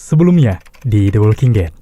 sebelumnya di The Walking Dead.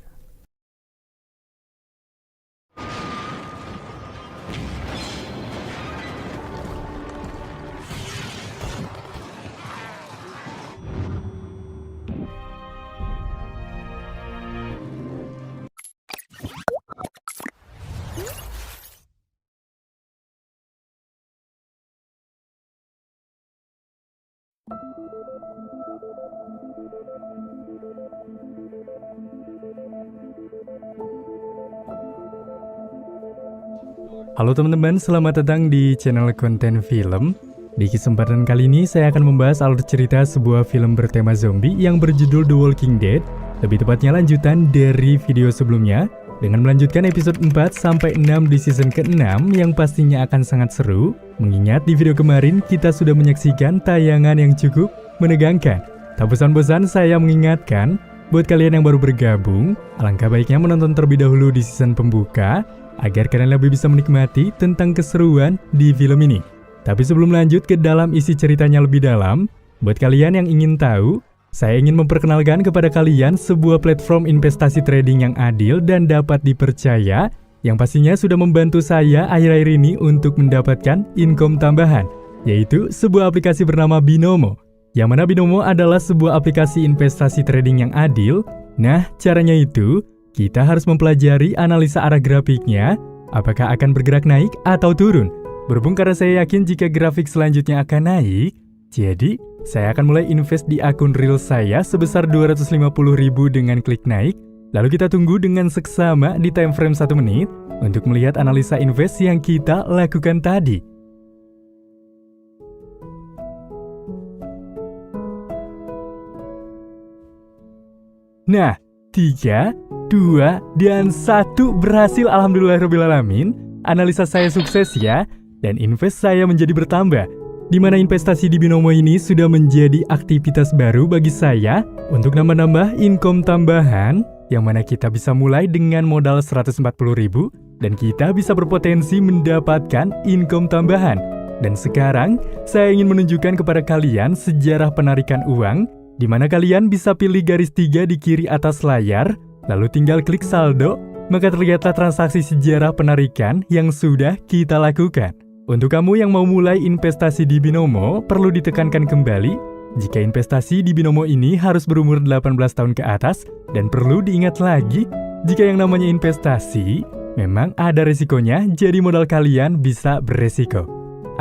Halo teman-teman, selamat datang di channel konten film. Di kesempatan kali ini saya akan membahas alur cerita sebuah film bertema zombie yang berjudul The Walking Dead. Lebih tepatnya lanjutan dari video sebelumnya, dengan melanjutkan episode 4-6 di season ke-6 yang pastinya akan sangat seru. Mengingat di video kemarin kita sudah menyaksikan tayangan yang cukup menegangkan. Tak bosan-bosan saya mengingatkan, buat kalian yang baru bergabung, alangkah baiknya menonton terlebih dahulu di season pembuka, agar kalian lebih bisa menikmati tentang keseruan di film ini. Tapi sebelum lanjut ke dalam isi ceritanya lebih dalam, buat kalian yang ingin tahu, saya ingin memperkenalkan kepada kalian sebuah platform investasi trading yang adil dan dapat dipercaya, yang pastinya sudah membantu saya akhir-akhir ini untuk mendapatkan income tambahan, yaitu sebuah aplikasi bernama Binomo. Yang mana Binomo adalah sebuah aplikasi investasi trading yang adil. Nah, caranya itu, kita harus mempelajari analisa arah grafiknya, apakah akan bergerak naik atau turun. Berhubung karena saya yakin jika grafik selanjutnya akan naik, jadi saya akan mulai invest di akun real saya sebesar 250.000 dengan klik naik. Lalu kita tunggu dengan seksama di time frame 1 menit untuk melihat analisa invest yang kita lakukan tadi. Nah, 3, 2, dan 1 berhasil, alhamdulillahirrabbilalamin. Analisa saya sukses ya, dan invest saya menjadi bertambah. Di mana investasi di Binomo ini sudah menjadi aktivitas baru bagi saya untuk nambah-nambah income tambahan, yang mana kita bisa mulai dengan modal 140.000 dan kita bisa berpotensi mendapatkan income tambahan. Dan sekarang saya ingin menunjukkan kepada kalian sejarah penarikan uang, di mana kalian bisa pilih garis 3 di kiri atas layar, lalu tinggal klik saldo, maka terlihatlah transaksi sejarah penarikan yang sudah kita lakukan. Untuk kamu yang mau mulai investasi di Binomo, perlu ditekankan kembali, jika investasi di Binomo ini harus berumur 18 tahun ke atas, dan perlu diingat lagi, jika yang namanya investasi, memang ada resikonya, jadi modal kalian bisa beresiko.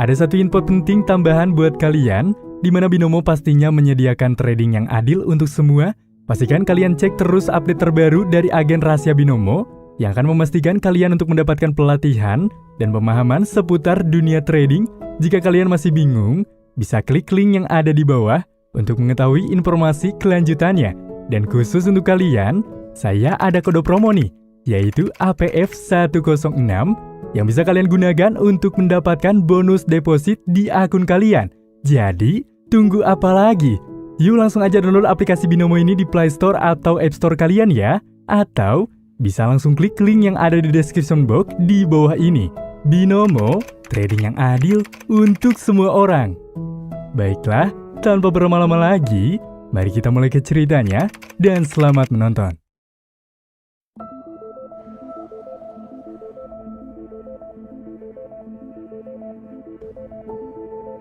Ada satu info penting tambahan buat kalian, di mana Binomo pastinya menyediakan trading yang adil untuk semua. Pastikan kalian cek terus update terbaru dari agen rahasia Binomo yang akan memastikan kalian untuk mendapatkan pelatihan dan pemahaman seputar dunia trading. Jika kalian masih bingung, bisa klik link yang ada di bawah untuk mengetahui informasi kelanjutannya. Dan khusus untuk kalian, saya ada kode promo nih, yaitu APF106 yang bisa kalian gunakan untuk mendapatkan bonus deposit di akun kalian. Jadi, tunggu apa lagi? Yuk langsung aja download aplikasi Binomo ini di Play Store atau App Store kalian ya. Atau bisa langsung klik link yang ada di description box di bawah ini. Binomo, trading yang adil untuk semua orang. Baiklah, tanpa berlama-lama lagi, mari kita mulai ke ceritanya dan selamat menonton.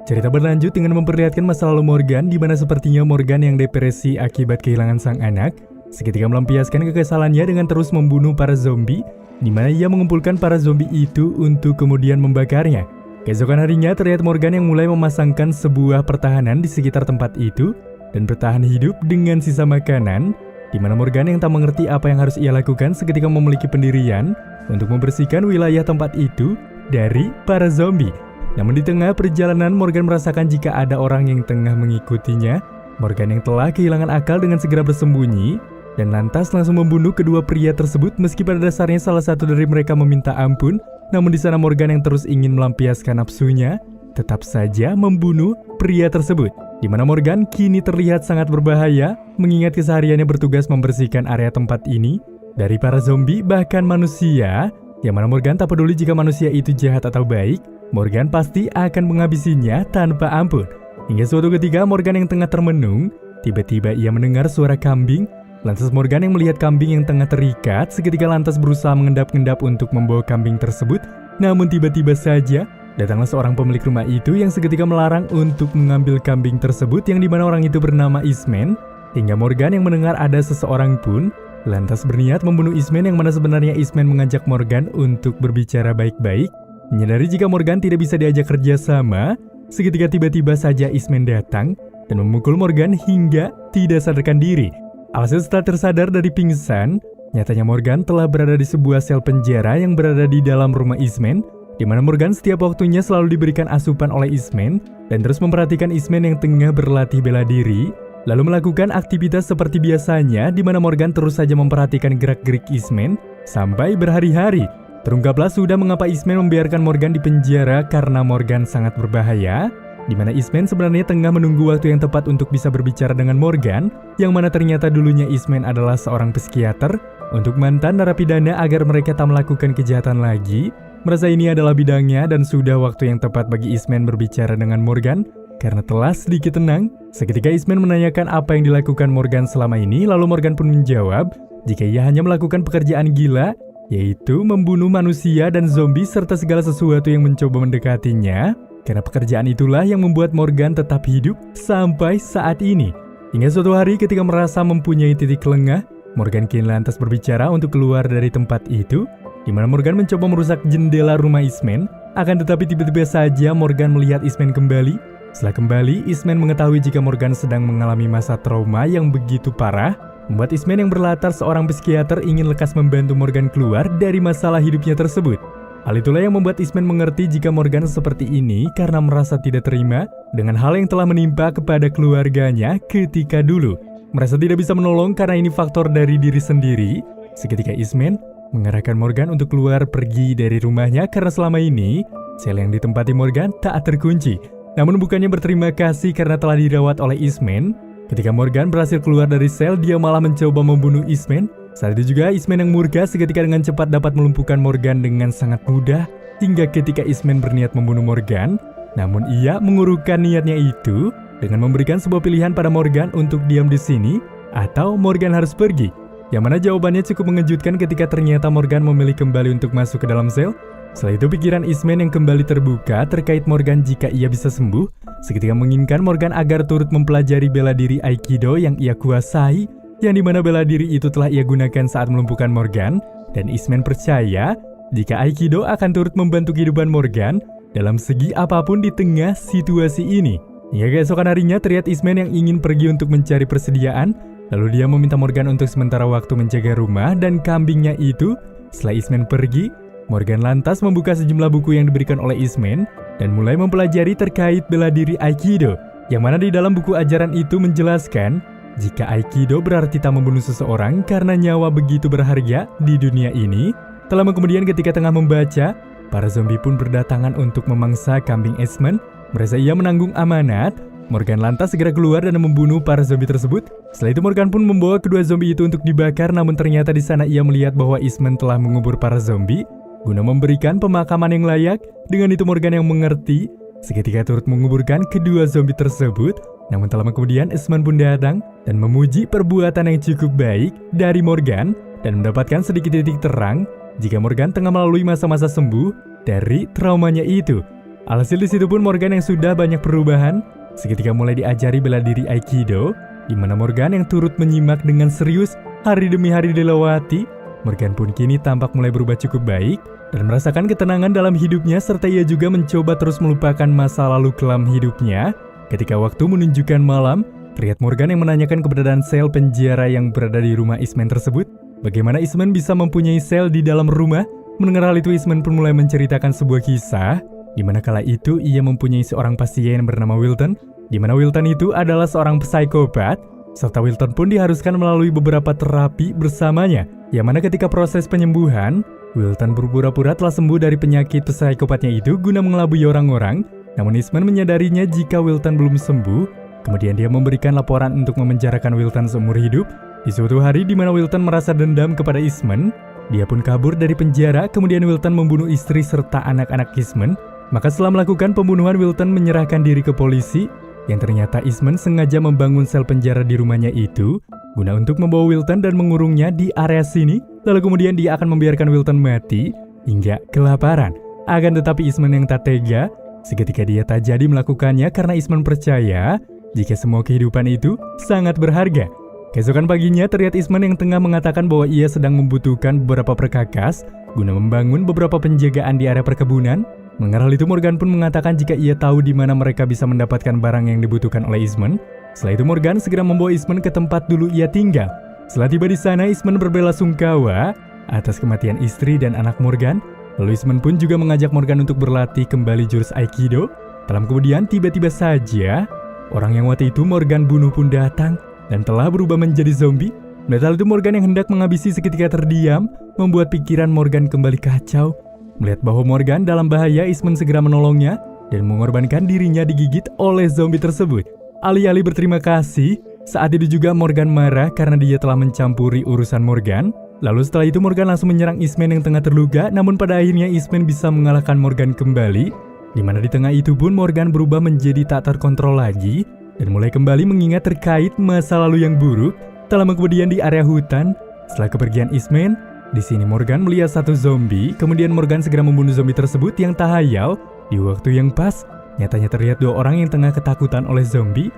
Cerita berlanjut dengan memperlihatkan masa lalu Morgan, di mana sepertinya Morgan yang depresi akibat kehilangan sang anak, seketika melampiaskan kekesalannya dengan terus membunuh para zombie, di mana ia mengumpulkan para zombie itu untuk kemudian membakarnya. Keesokan harinya terlihat Morgan yang mulai memasangkan sebuah pertahanan di sekitar tempat itu dan bertahan hidup dengan sisa makanan, di mana Morgan yang tak mengerti apa yang harus ia lakukan seketika memiliki pendirian untuk membersihkan wilayah tempat itu dari para zombie. Namun di tengah perjalanan Morgan merasakan jika ada orang yang tengah mengikutinya. Morgan yang telah kehilangan akal dengan segera bersembunyi dan lantas langsung membunuh kedua pria tersebut, meski pada dasarnya salah satu dari mereka meminta ampun. Namun di sana Morgan yang terus ingin melampiaskan nafsunya tetap saja membunuh pria tersebut, di mana Morgan kini terlihat sangat berbahaya mengingat kesehariannya bertugas membersihkan area tempat ini dari para zombie bahkan manusia, yang mana Morgan tak peduli jika manusia itu jahat atau baik. Morgan pasti akan menghabisinya tanpa ampun. Hingga suatu ketika Morgan yang tengah termenung, tiba-tiba ia mendengar suara kambing Lantas Morgan yang melihat kambing yang tengah terikat seketika lantas berusaha mengendap-endap untuk membawa kambing tersebut. Namun tiba-tiba saja datanglah seorang pemilik rumah itu yang seketika melarang untuk mengambil kambing tersebut yang dimana orang itu bernama Eastman. Hingga Morgan yang mendengar ada seseorang pun lantas berniat membunuh Eastman yang mana sebenarnya Eastman mengajak Morgan untuk berbicara baik-baik. Menyadari jika Morgan tidak bisa diajak kerja sama, seketika tiba-tiba saja Eastman datang dan memukul Morgan hingga tidak sadarkan diri. Alhasil setelah tersadar dari pingsan, nyatanya Morgan telah berada di sebuah sel penjara yang berada di dalam rumah Eastman, di mana Morgan setiap waktunya selalu diberikan asupan oleh Eastman dan terus memperhatikan Eastman yang tengah berlatih bela diri, lalu melakukan aktivitas seperti biasanya di mana Morgan terus saja memperhatikan gerak-gerik Eastman sampai berhari-hari. Terungkaplah sudah mengapa Eastman membiarkan Morgan di penjara karena Morgan sangat berbahaya, di mana Eastman sebenarnya tengah menunggu waktu yang tepat untuk bisa berbicara dengan Morgan, yang mana ternyata dulunya Eastman adalah seorang psikiater untuk mantan narapidana agar mereka tak melakukan kejahatan lagi. Merasa ini adalah bidangnya dan sudah waktu yang tepat bagi Eastman berbicara dengan Morgan. Karena telah sedikit tenang, seketika Eastman menanyakan apa yang dilakukan Morgan selama ini, lalu Morgan pun menjawab jika ia hanya melakukan pekerjaan gila, yaitu membunuh manusia dan zombie serta segala sesuatu yang mencoba mendekatinya. Karena pekerjaan itulah yang membuat Morgan tetap hidup sampai saat ini. Hingga suatu hari ketika merasa mempunyai titik lengah, Morgan kini lantas berbicara untuk keluar dari tempat itu, di mana Morgan mencoba merusak jendela rumah Eastman. Akan tetapi tiba-tiba saja Morgan melihat Eastman kembali. Setelah kembali, Eastman mengetahui jika Morgan sedang mengalami masa trauma yang begitu parah, membuat Eastman yang berlatar seorang psikiater ingin lekas membantu Morgan keluar dari masalah hidupnya tersebut. Hal itulah yang membuat Eastman mengerti jika Morgan seperti ini karena merasa tidak terima dengan hal yang telah menimpa kepada keluarganya ketika dulu. Merasa tidak bisa menolong karena ini faktor dari diri sendiri. Seketika Eastman mengarahkan Morgan untuk keluar pergi dari rumahnya karena selama ini sel yang ditempati Morgan tak terkunci. Namun bukannya berterima kasih karena telah dirawat oleh Eastman, ketika Morgan berhasil keluar dari sel, dia malah mencoba membunuh Eastman. Saat itu juga Eastman yang murka seketika dengan cepat dapat melumpuhkan Morgan dengan sangat mudah, hingga ketika Eastman berniat membunuh Morgan, namun ia mengurungkan niatnya itu dengan memberikan sebuah pilihan pada Morgan untuk diam di sini atau Morgan harus pergi. Yang mana jawabannya cukup mengejutkan ketika ternyata Morgan memilih kembali untuk masuk ke dalam sel. Setelah itu pikiran Eastman yang kembali terbuka terkait Morgan jika ia bisa sembuh, seketika menginginkan Morgan agar turut mempelajari bela diri Aikido yang ia kuasai, yang dimana bela diri itu telah ia gunakan saat melumpuhkan Morgan, dan Eastman percaya jika Aikido akan turut membantu kehidupan Morgan dalam segi apapun di tengah situasi ini. Hingga keesokan harinya terlihat Eastman yang ingin pergi untuk mencari persediaan, lalu dia meminta Morgan untuk sementara waktu menjaga rumah dan kambingnya itu. Setelah Eastman pergi, Morgan lantas membuka sejumlah buku yang diberikan oleh Eastman dan mulai mempelajari terkait bela diri Aikido, yang mana di dalam buku ajaran itu menjelaskan jika Aikido berarti tak membunuh seseorang karena nyawa begitu berharga di dunia ini. Tak lama kemudian ketika tengah membaca, para zombie pun berdatangan untuk memangsa kambing Eastman. Merasa ia menanggung amanat, Morgan lantas segera keluar dan membunuh para zombie tersebut. Setelah itu Morgan pun membawa kedua zombie itu untuk dibakar, namun ternyata di sana ia melihat bahwa Eastman telah mengubur para zombie guna memberikan pemakaman yang layak. Dengan itu Morgan yang mengerti seketika turut menguburkan kedua zombie tersebut. Namun tak lama kemudian Eastman pun datang dan memuji perbuatan yang cukup baik dari Morgan dan mendapatkan sedikit titik terang jika Morgan tengah melalui masa-masa sembuh dari traumanya itu. Alhasil di situ pun Morgan yang sudah banyak perubahan seketika mulai diajari bela diri Aikido, di mana Morgan yang turut menyimak dengan serius hari demi hari dilewati. Morgan pun kini tampak mulai berubah cukup baik dan merasakan ketenangan dalam hidupnya, serta ia juga mencoba terus melupakan masa lalu kelam hidupnya. Ketika waktu menunjukkan malam, terlihat Morgan yang menanyakan keberadaan sel penjara yang berada di rumah Eastman tersebut. Bagaimana Eastman bisa mempunyai sel di dalam rumah? Mendengar hal itu, Eastman pun mulai menceritakan sebuah kisah, di mana kala itu ia mempunyai seorang pasien yang bernama Wilton, di mana Wilton itu adalah seorang psikopat, serta Wilton pun diharuskan melalui beberapa terapi bersamanya, yang mana ketika proses penyembuhan, Wilton berpura-pura telah sembuh dari penyakit psikopatnya itu guna mengelabui orang-orang. Namun Eastman menyadarinya jika Wilton belum sembuh. Kemudian dia memberikan laporan untuk memenjarakan Wilton seumur hidup. Di suatu hari di mana Wilton merasa dendam kepada Eastman, dia pun kabur dari penjara. Kemudian Wilton membunuh istri serta anak-anak Eastman. Maka setelah melakukan pembunuhan, Wilton menyerahkan diri ke polisi, yang ternyata Eastman sengaja membangun sel penjara di rumahnya itu guna untuk membawa Wilton dan mengurungnya di area sini, lalu kemudian dia akan membiarkan Wilton mati hingga kelaparan. Akan tetapi Eastman yang tak tega, seketika dia tak jadi melakukannya karena Eastman percaya jika semua kehidupan itu sangat berharga. Keesokan paginya terlihat Eastman yang tengah mengatakan bahwa ia sedang membutuhkan beberapa perkakas guna membangun beberapa penjagaan di area perkebunan. Mendengar hal itu, Morgan pun mengatakan jika ia tahu di mana mereka bisa mendapatkan barang yang dibutuhkan oleh Eastman. Setelah itu Morgan segera membawa Eastman ke tempat dulu ia tinggal. Setelah tiba di sana, Eastman berbelasungkawa atas kematian istri dan anak Morgan. Lalu Eastman pun juga mengajak Morgan untuk berlatih kembali jurus Aikido. Dalam kemudian tiba-tiba saja orang yang waktu itu Morgan bunuh pun datang dan telah berubah menjadi zombie. Melihat hal itu, Morgan yang hendak menghabisi seketika terdiam, membuat pikiran Morgan kembali kacau. Melihat bahwa Morgan dalam bahaya, Eastman segera menolongnya dan mengorbankan dirinya digigit oleh zombie tersebut. Alih-alih berterima kasih, saat itu juga Morgan marah karena dia telah mencampuri urusan Morgan. Lalu setelah itu Morgan langsung menyerang Eastman yang tengah terluka, namun pada akhirnya Eastman bisa mengalahkan Morgan kembali. Dimana di tengah itu pun Morgan berubah menjadi tak terkontrol lagi dan mulai kembali mengingat terkait masa lalu yang buruk. Tak lama kemudian di area hutan, setelah kepergian Eastman, di sini Morgan melihat satu zombie. Kemudian Morgan segera membunuh zombie tersebut yang tak hayal di waktu yang pas. Nyatanya terlihat dua orang yang tengah ketakutan oleh zombie.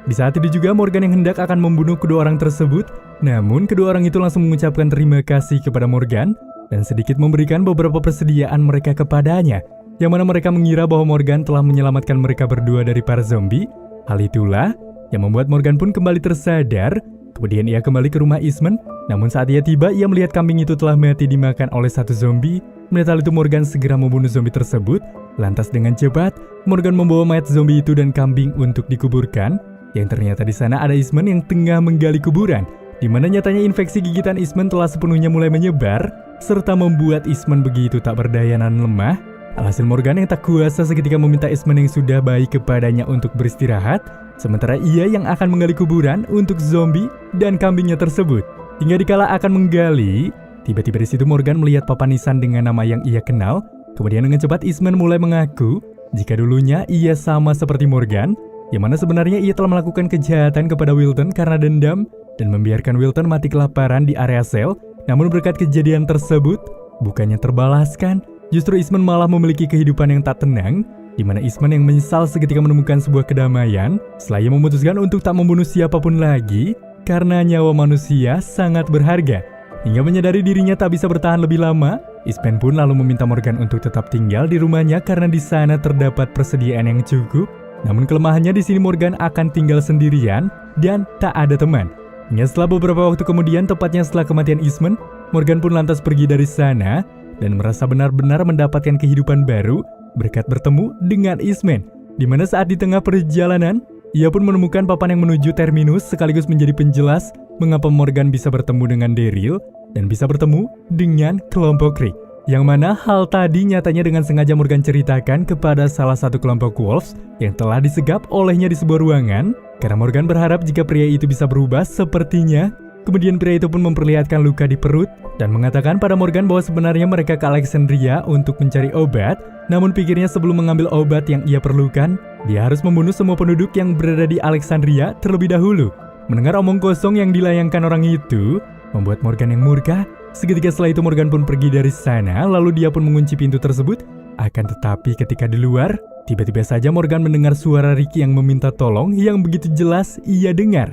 Di saat itu juga Morgan yang hendak akan membunuh kedua orang tersebut. Namun kedua orang itu langsung mengucapkan terima kasih kepada Morgan dan sedikit memberikan beberapa persediaan mereka kepadanya, yang mana mereka mengira bahwa Morgan telah menyelamatkan mereka berdua dari para zombie. Hal itulah yang membuat Morgan pun kembali tersadar. Kemudian ia kembali ke rumah Eastman. Namun saat ia tiba, ia melihat kambing itu telah mati dimakan oleh satu zombie. Melihat hal itu, Morgan segera membunuh zombie tersebut. Lantas dengan cepat, Morgan membawa mayat zombie itu dan kambing untuk dikuburkan. Yang ternyata di sana ada Eastman yang tengah menggali kuburan, di mana nyatanya infeksi gigitan Eastman telah sepenuhnya mulai menyebar, serta membuat Eastman begitu tak berdaya dan lemah. Alhasil Morgan yang tak kuasa seketika meminta Eastman yang sudah baik kepadanya untuk beristirahat, sementara ia yang akan menggali kuburan untuk zombie dan kambingnya tersebut. Hingga dikala akan menggali, tiba-tiba di situ Morgan melihat papan nisan dengan nama yang ia kenal. Kemudian dengan cepat Eastman mulai mengaku jika dulunya ia sama seperti Morgan, yang mana sebenarnya ia telah melakukan kejahatan kepada Wilton karena dendam dan membiarkan Wilton mati kelaparan di area sel. Namun berkat kejadian tersebut, bukannya terbalaskan, justru Eastman malah memiliki kehidupan yang tak tenang, di mana Eastman yang menyesal seketika menemukan sebuah kedamaian setelah ia memutuskan untuk tak membunuh siapapun lagi karena nyawa manusia sangat berharga. Hingga menyadari dirinya tak bisa bertahan lebih lama, Eastman pun lalu meminta Morgan untuk tetap tinggal di rumahnya karena di sana terdapat persediaan yang cukup. Namun kelemahannya di sini Morgan akan tinggal sendirian dan tak ada teman. Hingga setelah beberapa waktu kemudian, tepatnya setelah kematian Eastman, Morgan pun lantas pergi dari sana dan merasa benar-benar mendapatkan kehidupan baru berkat bertemu dengan Eastman. Di mana saat di tengah perjalanan, ia pun menemukan papan yang menuju terminus sekaligus menjadi penjelas mengapa Morgan bisa bertemu dengan Daryl dan bisa bertemu dengan kelompok Rick. Yang mana hal tadi nyatanya dengan sengaja Morgan ceritakan kepada salah satu kelompok Wolves yang telah disegap olehnya di sebuah ruangan, karena Morgan berharap jika pria itu bisa berubah sepertinya. Kemudian pria itu pun memperlihatkan luka di perut dan mengatakan pada Morgan bahwa sebenarnya mereka ke Alexandria untuk mencari obat. Namun pikirnya sebelum mengambil obat yang ia perlukan, dia harus membunuh semua penduduk yang berada di Alexandria terlebih dahulu. Mendengar omong kosong yang dilayangkan orang itu, membuat Morgan yang murka. Seketika setelah itu Morgan pun pergi dari sana, lalu dia pun mengunci pintu tersebut. Akan tetapi ketika di luar, tiba-tiba saja Morgan mendengar suara Ricky yang meminta tolong yang begitu jelas ia dengar.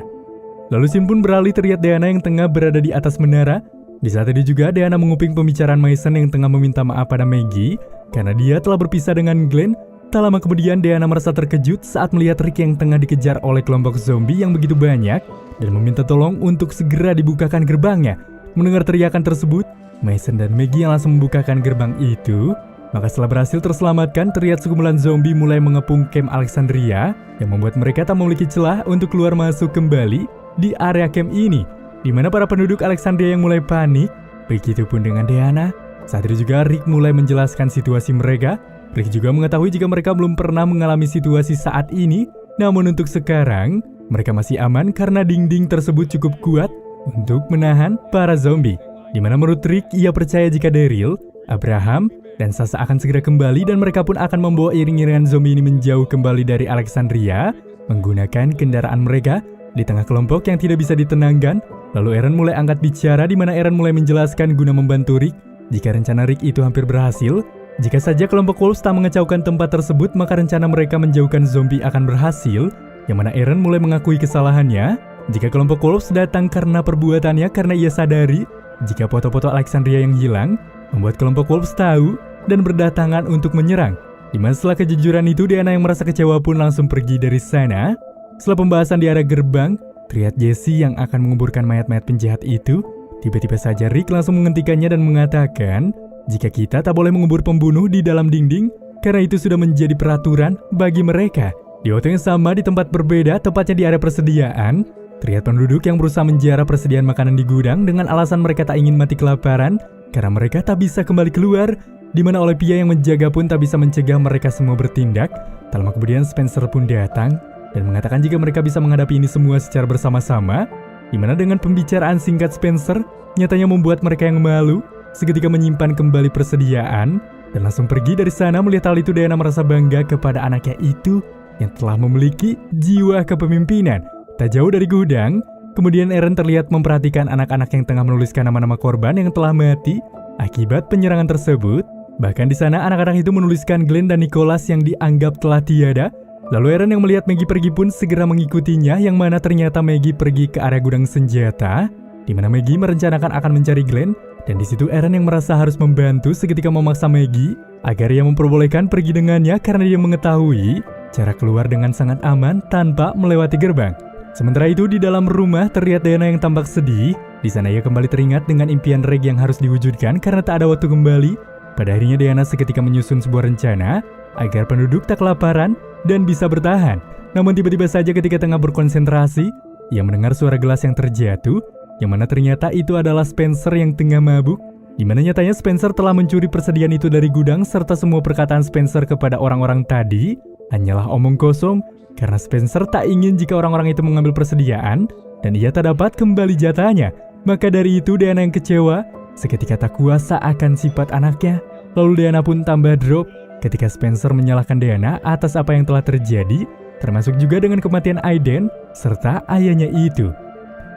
Lalu Sim pun beralih terlihat Diana yang tengah berada di atas menara. Di saat itu juga Diana menguping pembicaraan Mason yang tengah meminta maaf pada Maggie karena dia telah berpisah dengan Glenn. Tak lama kemudian Diana merasa terkejut saat melihat Ricky yang tengah dikejar oleh kelompok zombie yang begitu banyak dan meminta tolong untuk segera dibukakan gerbangnya. Mendengar teriakan tersebut, Mason dan Maggie yang langsung membukakan gerbang itu. Maka setelah berhasil terselamatkan, terlihat sekumpulan zombie mulai mengepung camp Alexandria yang membuat mereka tak memiliki celah untuk keluar masuk kembali di area camp ini, di mana para penduduk Alexandria yang mulai panik. Begitupun dengan Diana. Saat itu juga Rick mulai menjelaskan situasi mereka. Rick juga mengetahui jika mereka belum pernah mengalami situasi saat ini. Namun untuk sekarang, mereka masih aman karena dinding tersebut cukup kuat untuk menahan para zombie. Di mana menurut Rick, ia percaya jika Daryl, Abraham, dan Sasha akan segera kembali dan mereka pun akan membawa iring-iringan zombie ini menjauh kembali dari Alexandria menggunakan kendaraan mereka. Di tengah kelompok yang tidak bisa ditenangkan, lalu Eren mulai angkat bicara di mana Eren mulai menjelaskan guna membantu Rick jika rencana Rick itu hampir berhasil. Jika saja kelompok Wolves tak mengacaukan tempat tersebut, maka rencana mereka menjauhkan zombie akan berhasil, yang mana Eren mulai mengakui kesalahannya. Jika kelompok Wolves datang karena perbuatannya karena ia sadari jika foto-foto Alexandria yang hilang membuat kelompok Wolves tahu dan berdatangan untuk menyerang. Di mana setelah kejujuran itu, Diana yang merasa kecewa pun langsung pergi dari sana. Setelah pembahasan di area gerbang, terlihat Jesse yang akan menguburkan mayat-mayat penjahat itu. Tiba-tiba saja Rick langsung menghentikannya dan mengatakan, jika kita tak boleh mengubur pembunuh di dalam dinding, karena itu sudah menjadi peraturan bagi mereka. Di waktu yang sama di tempat berbeda, tepatnya di area persediaan, terlihat penduduk yang berusaha menjarah persediaan makanan di gudang dengan alasan mereka tak ingin mati kelaparan, karena mereka tak bisa kembali keluar, di mana Olympia yang menjaga pun tak bisa mencegah mereka semua bertindak. Tak lama kemudian Spencer pun datang dan mengatakan jika mereka bisa menghadapi ini semua secara bersama-sama, di mana dengan pembicaraan singkat Spencer nyatanya membuat mereka yang malu, seketika menyimpan kembali persediaan dan langsung pergi dari sana. Melihat hal itu, Diana merasa bangga kepada anaknya itu yang telah memiliki jiwa kepemimpinan. Tak jauh dari gudang, kemudian Eren terlihat memperhatikan anak-anak yang tengah menuliskan nama-nama korban yang telah mati akibat penyerangan tersebut. Bahkan di sana anak-anak itu menuliskan Glenn dan Nicholas yang dianggap telah tiada. Lalu Eren yang melihat Maggie pergi pun segera mengikutinya, yang mana ternyata Maggie pergi ke area gudang senjata, di mana Maggie merencanakan akan mencari Glenn. Dan di situ Eren yang merasa harus membantu seketika memaksa Maggie agar ia memperbolehkan pergi dengannya karena dia mengetahui cara keluar dengan sangat aman tanpa melewati gerbang. Sementara itu di dalam rumah terlihat Diana yang tampak sedih. Di sana ia kembali teringat dengan impian Reg yang harus diwujudkan karena tak ada waktu kembali. Pada akhirnya Diana seketika menyusun sebuah rencana agar penduduk tak kelaparan dan bisa bertahan. Namun tiba-tiba saja ketika tengah berkonsentrasi, ia mendengar suara gelas yang terjatuh, yang mana ternyata itu adalah Spencer yang tengah mabuk, di mana nyatanya Spencer telah mencuri persediaan itu dari gudang, serta semua perkataan Spencer kepada orang-orang tadi hanyalah omong kosong, karena Spencer tak ingin jika orang-orang itu mengambil persediaan dan ia tak dapat kembali jatahnya. Maka dari itu Diana yang kecewa seketika tak kuasa akan sifat anaknya. Lalu Diana pun tambah drop ketika Spencer menyalahkan Diana atas apa yang telah terjadi, termasuk juga dengan kematian Aiden serta ayahnya itu.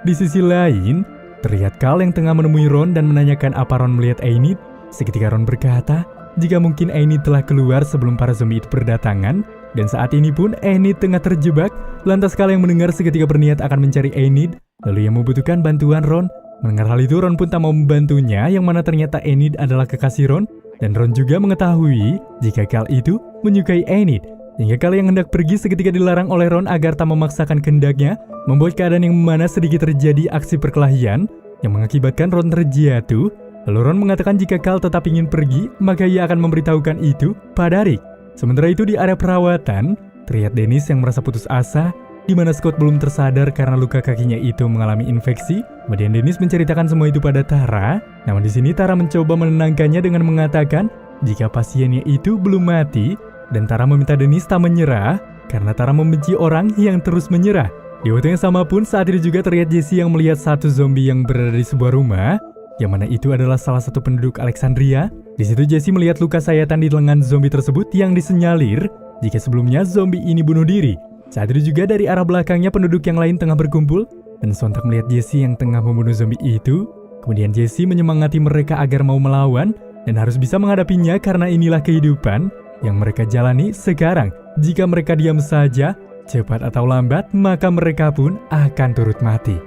Di sisi lain, terlihat Carl yang tengah menemui Ron dan menanyakan apa Ron melihat Enid. Seketika Ron berkata jika mungkin Enid telah keluar sebelum para zombie itu berdatangan, dan saat ini pun Enid tengah terjebak. Lantas Carl yang mendengar seketika berniat akan mencari Enid, lalu yang membutuhkan bantuan Ron. Mendengar hal itu, Ron pun tak mau membantunya, yang mana ternyata Enid adalah kekasih Ron, dan Ron juga mengetahui jika Carl itu menyukai Enid. Hingga Carl yang hendak pergi seketika dilarang oleh Ron agar tak memaksakan kehendaknya, membuat keadaan yang mana sedikit terjadi aksi perkelahian yang mengakibatkan Ron terjatuh. Lalu Ron mengatakan jika Carl tetap ingin pergi, maka ia akan memberitahukan itu pada Rick. Sementara itu di area perawatan, terlihat Dennis yang merasa putus asa, di mana Scott belum tersadar karena luka kakinya itu mengalami infeksi. Kemudian Dennis menceritakan semua itu pada Tara. Namun di sini Tara mencoba menenangkannya dengan mengatakan jika pasiennya itu belum mati, dan Tara meminta Dennis tak menyerah karena Tara membenci orang yang terus menyerah. Di waktu yang sama pun saat itu juga terlihat Jesse yang melihat satu zombie yang berada di sebuah rumah, yang mana itu adalah salah satu penduduk Alexandria. Di situ Jesse melihat luka sayatan di lengan zombie tersebut yang disenyalir jika sebelumnya zombie ini bunuh diri. Saat itu juga dari arah belakangnya penduduk yang lain tengah berkumpul dan sontak melihat Jesse yang tengah membunuh zombie itu. Kemudian Jesse menyemangati mereka agar mau melawan dan harus bisa menghadapinya karena inilah kehidupan yang mereka jalani sekarang. Jika mereka diam saja, cepat atau lambat, maka mereka pun akan turut mati.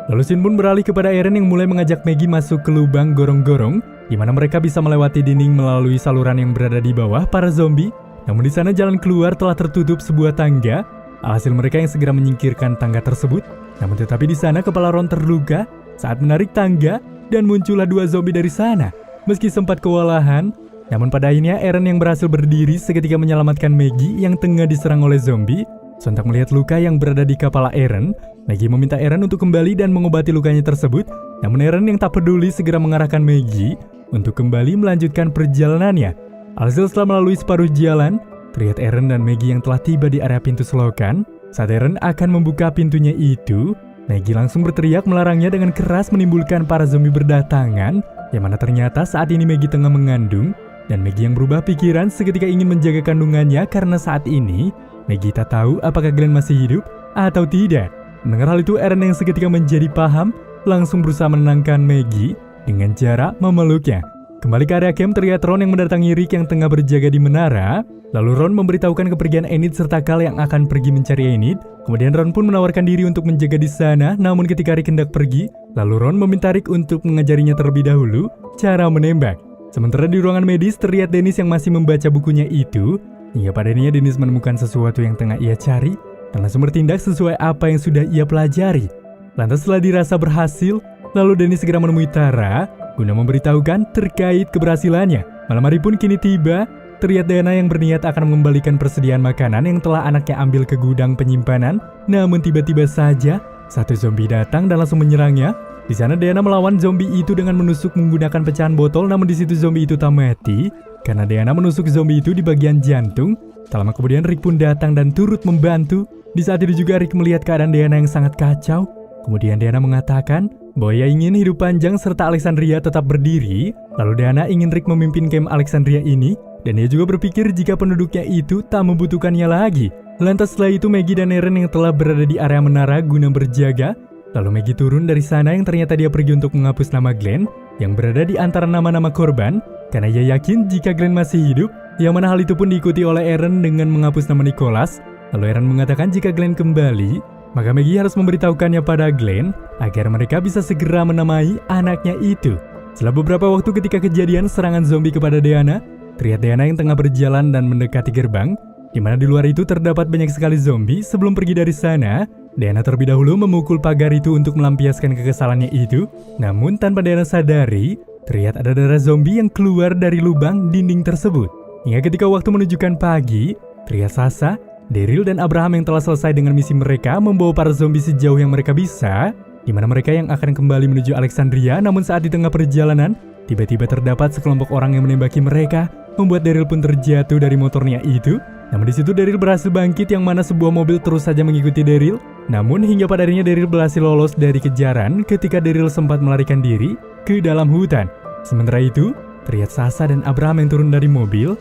Lalu Shin pun beralih kepada Eren yang mulai mengajak Maggie masuk ke lubang gorong-gorong, di mana mereka bisa melewati dinding melalui saluran yang berada di bawah para zombie. Namun di sana jalan keluar telah tertutup sebuah tangga. Alhasil mereka yang segera menyingkirkan tangga tersebut. Namun tetapi di sana kepala Ron terluka saat menarik tangga dan muncullah dua zombie dari sana. Meski sempat kewalahan, namun pada akhirnya Eren yang berhasil berdiri seketika menyelamatkan Maggie yang tengah diserang oleh zombie. Sontak melihat luka yang berada di kepala Eren, Maggie meminta Eren untuk kembali dan mengobati lukanya tersebut. Namun Eren yang tak peduli segera mengarahkan Maggie untuk kembali melanjutkan perjalanannya. Alhasil setelah melalui separuh jalan, terlihat Eren dan Maggie yang telah tiba di area pintu selokan. Saat Eren akan membuka pintunya itu, Maggie langsung berteriak melarangnya dengan keras menimbulkan para zombie berdatangan, yang mana ternyata saat ini Maggie tengah mengandung, dan Maggie yang berubah pikiran seketika ingin menjaga kandungannya karena saat ini Maggie tak tahu apakah Glenn masih hidup atau tidak. Mendengar hal itu, Eren yang seketika menjadi paham langsung berusaha menenangkan Maggie dengan cara memeluknya. Kembali ke area camp, terlihat Ron yang mendatangi Rick yang tengah berjaga di menara. Lalu Ron memberitahukan kepergian Enid serta Cal yang akan pergi mencari Enid. Kemudian Ron pun menawarkan diri untuk menjaga di sana, namun ketika Rick hendak pergi, lalu Ron meminta Rick untuk mengajarinya terlebih dahulu cara menembak. Sementara di ruangan medis, terlihat Dennis yang masih membaca bukunya itu. Hingga padanya Dennis menemukan sesuatu yang tengah ia cari dan langsung bertindak sesuai apa yang sudah ia pelajari. Lantas setelah dirasa berhasil, lalu Dennis segera menemui Tara guna memberitahukan terkait keberhasilannya. Malam hari pun kini tiba. Terlihat Diana yang berniat akan mengembalikan persediaan makanan yang telah anaknya ambil ke gudang penyimpanan. Namun tiba-tiba saja satu zombie datang dan langsung menyerangnya. Di sana Diana melawan zombie itu dengan menusuk menggunakan pecahan botol, namun di situ zombie itu tak mati karena Diana menusuk zombie itu di bagian jantung. Tak lama kemudian Rick pun datang dan turut membantu. Di saat itu juga Rick melihat keadaan Diana yang sangat kacau. Kemudian Diana mengatakan bahwa ia ingin hidup panjang serta Alexandria tetap berdiri. Lalu Diana ingin Rick memimpin camp Alexandria ini, dan ia juga berpikir jika penduduknya itu tak membutuhkannya lagi. Lantas setelah itu Maggie dan Eren yang telah berada di area menara guna berjaga. Lalu Maggie turun dari sana yang ternyata dia pergi untuk menghapus nama Glenn yang berada di antara nama-nama korban, karena ia yakin jika Glenn masih hidup, yang mana hal itu pun diikuti oleh Eren dengan menghapus nama Nicholas. Lalu Eren mengatakan jika Glenn kembali, maka Maggie harus memberitahukannya pada Glenn agar mereka bisa segera menamai anaknya itu. Setelah beberapa waktu ketika kejadian serangan zombie kepada Diana, terlihat Diana yang tengah berjalan dan mendekati gerbang, di mana di luar itu terdapat banyak sekali zombie. Sebelum pergi dari sana, Diana terlebih dahulu memukul pagar itu untuk melampiaskan kekesalannya itu. Namun tanpa Diana sadari, terlihat ada darah zombie yang keluar dari lubang dinding tersebut. Hingga ketika waktu menunjukkan pagi, terlihat Sasha, Daryl dan Abraham yang telah selesai dengan misi mereka membawa para zombie sejauh yang mereka bisa, di mana mereka yang akan kembali menuju Alexandria. Namun saat di tengah perjalanan, tiba-tiba terdapat sekelompok orang yang menembaki mereka, membuat Daryl pun terjatuh dari motornya itu. Namun di situ Daryl berhasil bangkit, yang mana sebuah mobil terus saja mengikuti Daryl. Namun hingga pada akhirnya Daryl berhasil lolos dari kejaran ketika Daryl sempat melarikan diri ke dalam hutan. Sementara itu, terlihat Sasha dan Abraham yang turun dari mobil.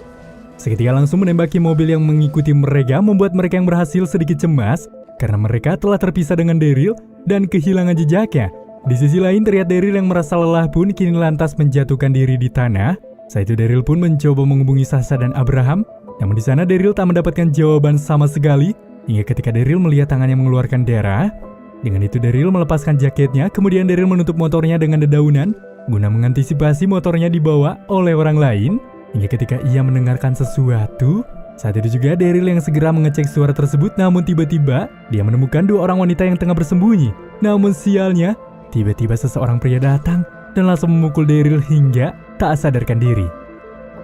Seketika langsung menembaki mobil yang mengikuti mereka, membuat mereka yang berhasil sedikit cemas karena mereka telah terpisah dengan Daryl dan kehilangan jejaknya. Di sisi lain terlihat Daryl yang merasa lelah pun kini lantas menjatuhkan diri di tanah. Saat itu Daryl pun mencoba menghubungi Sasha dan Abraham, namun di sana Daryl tak mendapatkan jawaban sama sekali. Hingga ketika Daryl melihat tangannya mengeluarkan darah, dengan itu Daryl melepaskan jaketnya. Kemudian Daryl menutup motornya dengan dedaunan guna mengantisipasi motornya dibawa oleh orang lain. Hingga ketika ia mendengarkan sesuatu, saat itu juga Daryl yang segera mengecek suara tersebut. Namun tiba-tiba dia menemukan dua orang wanita yang tengah bersembunyi. Namun sialnya, tiba-tiba seseorang pria datang dan langsung memukul Daryl hingga tak sadarkan diri.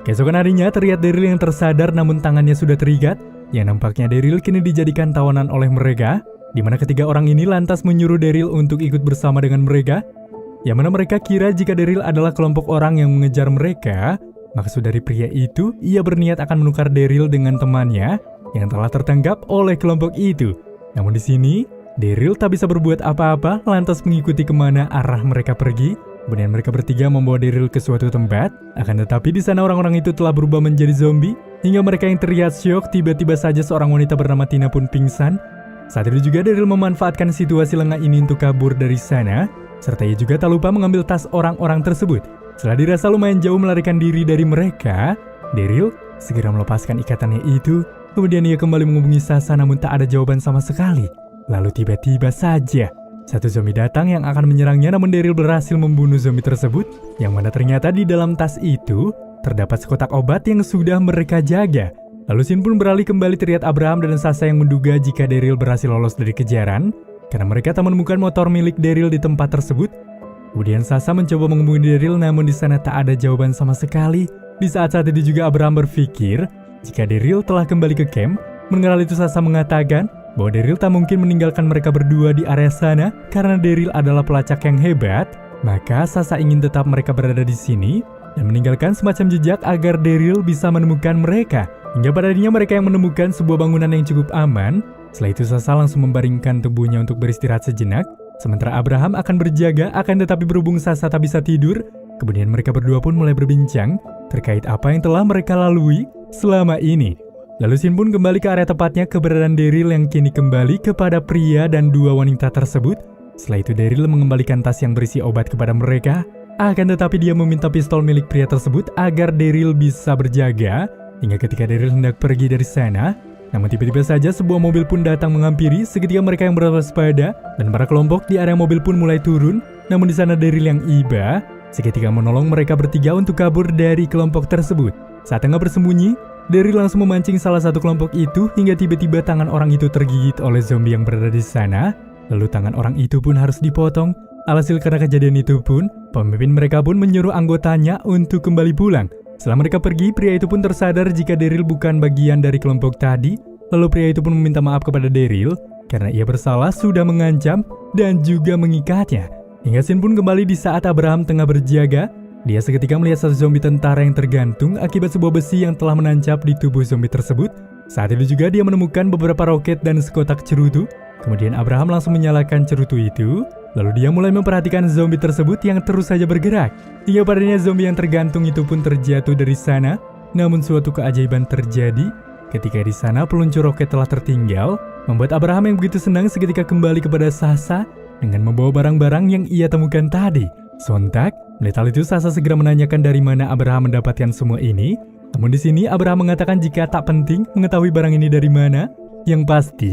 Keesokan harinya terlihat Daryl yang tersadar namun tangannya sudah terikat. Yang nampaknya Daryl kini dijadikan tawanan oleh mereka, di mana ketiga orang ini lantas menyuruh Daryl untuk ikut bersama dengan mereka. Yang mana mereka kira jika Daryl adalah kelompok orang yang mengejar mereka. Maksud dari pria itu, ia berniat akan menukar Daryl dengan temannya yang telah tertangkap oleh kelompok itu. Namun di sini, Daryl tak bisa berbuat apa-apa, lantas mengikuti kemana arah mereka pergi. Kemudian mereka bertiga membawa Daryl ke suatu tempat. Akan tetapi di sana orang-orang itu telah berubah menjadi zombie. Hingga mereka yang terlihat syok, tiba-tiba saja seorang wanita bernama Tina pun pingsan. Saat itu juga Daryl memanfaatkan situasi lengah ini untuk kabur dari sana. Serta ia juga tak lupa mengambil tas orang-orang tersebut. Setelah dirasa lumayan jauh melarikan diri dari mereka, Daryl segera melepaskan ikatannya itu. Kemudian ia kembali menghubungi Sasha namun tak ada jawaban sama sekali. Lalu tiba-tiba saja satu zombie datang yang akan menyerangnya, namun Daryl berhasil membunuh zombie tersebut. Yang mana ternyata di dalam tas itu terdapat sekotak obat yang sudah mereka jaga. Lalu scene pun beralih kembali, terlihat Abraham dan Sasha yang menduga jika Daryl berhasil lolos dari kejaran karena mereka tak menemukan motor milik Daryl di tempat tersebut. Kemudian Sasha mencoba menghubungi Daryl namun di sana tak ada jawaban sama sekali. Di saat itu juga Abraham berpikir jika Daryl telah kembali ke camp. Mengenal itu Sasha mengatakan bahwa Daryl tak mungkin meninggalkan mereka berdua di area sana karena Daryl adalah pelacak yang hebat. Maka Sasha ingin tetap mereka berada di sini dan meninggalkan semacam jejak agar Daryl bisa menemukan mereka. Hingga pada akhirnya mereka yang menemukan sebuah bangunan yang cukup aman. Setelah itu Sasha langsung membaringkan tubuhnya untuk beristirahat sejenak. Sementara Abraham akan berjaga, akan tetapi berhubung Sasha tak bisa tidur. Kemudian mereka berdua pun mulai berbincang terkait apa yang telah mereka lalui selama ini. Lalu scene pun kembali ke area tepatnya keberadaan Daryl yang kini kembali kepada pria dan dua wanita tersebut. Setelah itu Daryl mengembalikan tas yang berisi obat kepada mereka. Akan tetapi dia meminta pistol milik pria tersebut agar Daryl bisa berjaga. Hingga ketika Daryl hendak pergi dari sana, namun tiba-tiba saja sebuah mobil pun datang menghampiri. Seketika mereka yang berwaspada dan para kelompok di area mobil pun mulai turun. Namun di sana Daryl yang iba seketika menolong mereka bertiga untuk kabur dari kelompok tersebut. Saat tengah bersembunyi, Daryl langsung memancing salah satu kelompok itu hingga tiba-tiba tangan orang itu tergigit oleh zombie yang berada di sana. Lalu tangan orang itu pun harus dipotong. Alhasil karena kejadian itu pun, pemimpin mereka pun menyuruh anggotanya untuk kembali pulang. Setelah mereka pergi, pria itu pun tersadar jika Daryl bukan bagian dari kelompok tadi. Lalu pria itu pun meminta maaf kepada Daryl karena ia bersalah sudah mengancam dan juga mengikatnya. Hingga scene pun kembali di saat Abraham tengah berjaga. Dia seketika melihat satu zombie tentara yang tergantung akibat sebuah besi yang telah menancap di tubuh zombie tersebut. Saat itu juga dia menemukan beberapa roket dan sekotak cerutu. Kemudian Abraham langsung menyalakan cerutu itu. Lalu dia mulai memperhatikan zombie tersebut yang terus saja bergerak. Hingga padanya zombie yang tergantung itu pun terjatuh dari sana. Namun suatu keajaiban terjadi. Ketika di sana peluncur roket telah tertinggal, membuat Abraham yang begitu senang seketika kembali kepada Sasha dengan membawa barang-barang yang ia temukan tadi. Sontak, melihat hal itu Sasha segera menanyakan dari mana Abraham mendapatkan semua ini. Namun di sini Abraham mengatakan jika tak penting mengetahui barang ini dari mana. Yang pasti,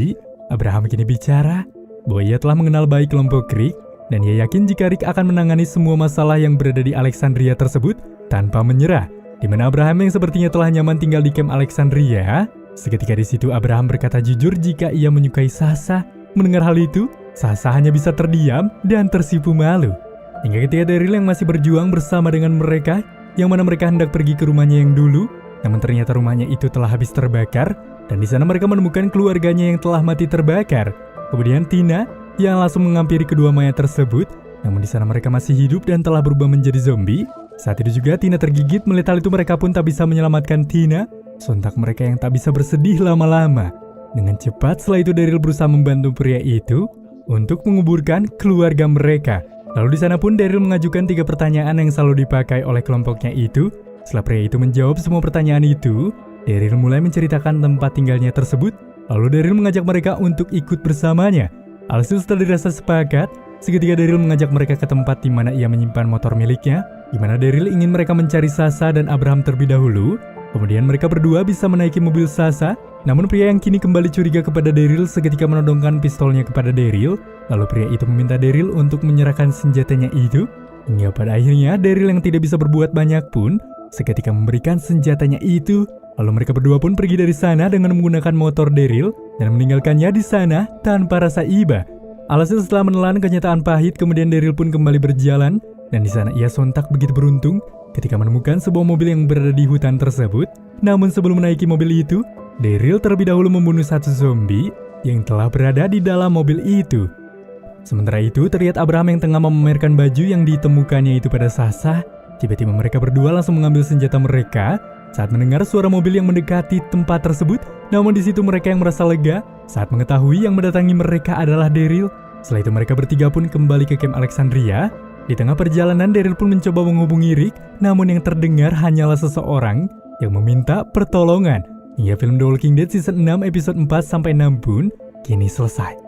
Abraham kini bicara bahwa ia telah mengenal baik kelompok Rick dan ia yakin jika Rick akan menangani semua masalah yang berada di Alexandria tersebut tanpa menyerah. Di mana Abraham yang sepertinya telah nyaman tinggal di camp Alexandria. Seketika di situ Abraham berkata jujur jika ia menyukai Sasha. Mendengar hal itu, Sasha hanya bisa terdiam dan tersipu malu. Hingga ketika Daryl yang masih berjuang bersama dengan mereka, yang mana mereka hendak pergi ke rumahnya yang dulu, namun ternyata rumahnya itu telah habis terbakar, dan di sana mereka menemukan keluarganya yang telah mati terbakar. Kemudian Tina yang langsung menghampiri kedua mayat tersebut, namun di sana mereka masih hidup dan telah berubah menjadi zombie. Saat itu juga Tina tergigit, melihat hal itu mereka pun tak bisa menyelamatkan Tina. Sontak mereka yang tak bisa bersedih lama-lama. Dengan cepat setelah itu Daryl berusaha membantu pria itu untuk menguburkan keluarga mereka. Lalu di sana pun Daryl mengajukan 3 pertanyaan yang selalu dipakai oleh kelompoknya itu. Setelah pria itu menjawab semua pertanyaan itu, Daryl mulai menceritakan tempat tinggalnya tersebut. Lalu Daryl mengajak mereka untuk ikut bersamanya. Alhasil setelah dirasa sepakat, seketika Daryl mengajak mereka ke tempat di mana ia menyimpan motor miliknya, di mana Daryl ingin mereka mencari Sasha dan Abraham terlebih dahulu. Kemudian mereka berdua bisa menaiki mobil Sasha. Namun pria yang kini kembali curiga kepada Daryl seketika menodongkan pistolnya kepada Daryl. Lalu pria itu meminta Daryl untuk menyerahkan senjatanya itu. Hingga pada akhirnya Daryl yang tidak bisa berbuat banyak pun seketika memberikan senjatanya itu. Lalu mereka berdua pun pergi dari sana dengan menggunakan motor Daryl dan meninggalkannya di sana tanpa rasa iba. Alhasil setelah menelan kenyataan pahit, kemudian Daryl pun kembali berjalan dan di sana ia sontak begitu beruntung ketika menemukan sebuah mobil yang berada di hutan tersebut. Namun sebelum menaiki mobil itu, Daryl terlebih dahulu membunuh satu zombie yang telah berada di dalam mobil itu. Sementara itu, terlihat Abraham yang tengah memamerkan baju yang ditemukannya itu pada Sasha. Tiba-tiba mereka berdua langsung mengambil senjata mereka saat mendengar suara mobil yang mendekati tempat tersebut. Namun di situ mereka yang merasa lega saat mengetahui yang mendatangi mereka adalah Daryl. Setelah itu mereka bertiga pun kembali ke camp Alexandria. Di tengah perjalanan Daryl pun mencoba menghubungi Rick, namun yang terdengar hanyalah seseorang yang meminta pertolongan. Hingga film The Walking Dead season 6 episode 4-6 pun kini selesai.